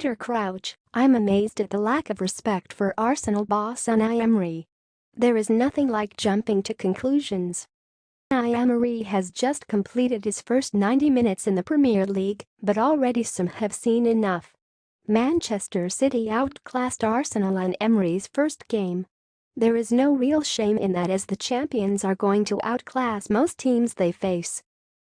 Peter Crouch, I'm amazed at the lack of respect for Arsenal boss Unai Emery. There is nothing like jumping to conclusions. Unai Emery has just completed his first 90 minutes in the Premier League, but already some have seen enough. Manchester City outclassed Arsenal in Emery's first game. There is no real shame in that, as the champions are going to outclass most teams they face.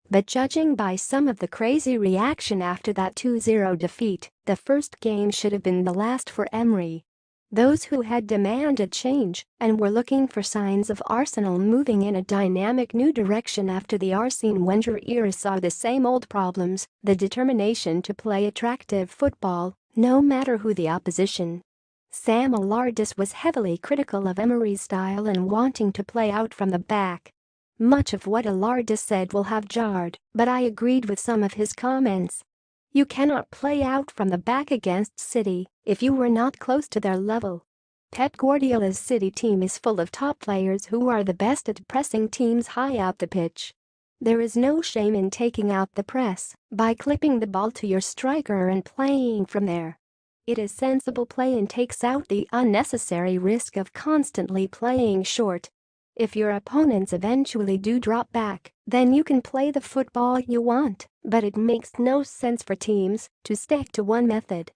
But judging by some of the crazy reaction after that 2-0 defeat, the first game should have been the last for Emery. Those who had demanded change and were looking for signs of Arsenal moving in a dynamic new direction after the Arsene Wenger era saw the same old problems, the determination to play attractive football, no matter who the opposition. Sam Allardyce was heavily critical of Emery's style and wanting to play out from the back. Much of what Allardyce said will have jarred, but I agreed with some of his comments. You cannot play out from the back against City if you were not close to their level. Pep Guardiola's City team is full of top players who are the best at pressing teams high up the pitch. There is no shame in taking out the press by clipping the ball to your striker and playing from there. It is sensible play and takes out the unnecessary risk of constantly playing short. If your opponents eventually do drop back, then you can play the football you want, but it makes no sense for teams to stick to one method.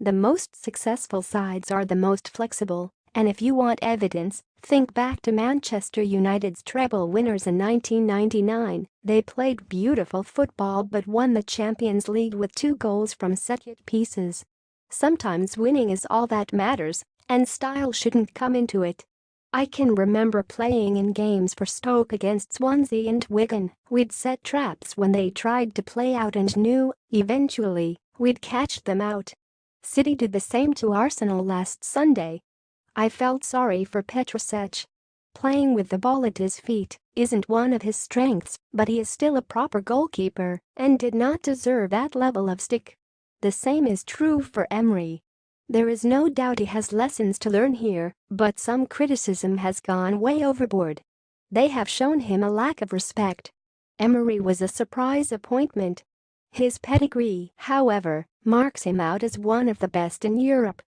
The most successful sides are the most flexible, and if you want evidence, think back to Manchester United's treble winners in 1999. They played beautiful football but won the Champions League with 2 goals from set pieces. Sometimes winning is all that matters, and style shouldn't come into it. I can remember playing in games for Stoke against Swansea and Wigan. We'd set traps when they tried to play out and knew, eventually, we'd catch them out. City did the same to Arsenal last Sunday. I felt sorry for Petrosech. Playing with the ball at his feet isn't one of his strengths, but he is still a proper goalkeeper and did not deserve that level of stick. The same is true for Emery. There is no doubt he has lessons to learn here, but some criticism has gone way overboard. They have shown him a lack of respect. Emery was a surprise appointment. His pedigree, however, marks him out as one of the best in Europe.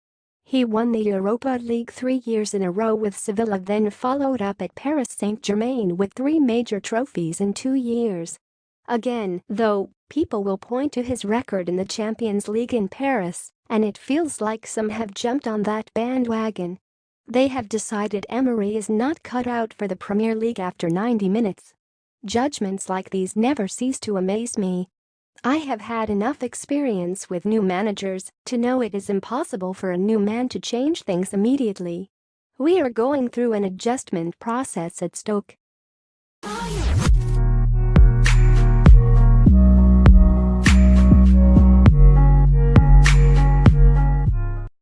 He won the Europa League 3 years in a row with Sevilla, then followed up at Paris Saint-Germain with 3 major trophies in 2 years. Again, though, people will point to his record in the Champions League in Paris, and it feels like some have jumped on that bandwagon. They have decided Emery is not cut out for the Premier League after 90 minutes. Judgments like these never cease to amaze me. I have had enough experience with new managers to know it is impossible for a new man to change things immediately. We are going through an adjustment process at Stoke.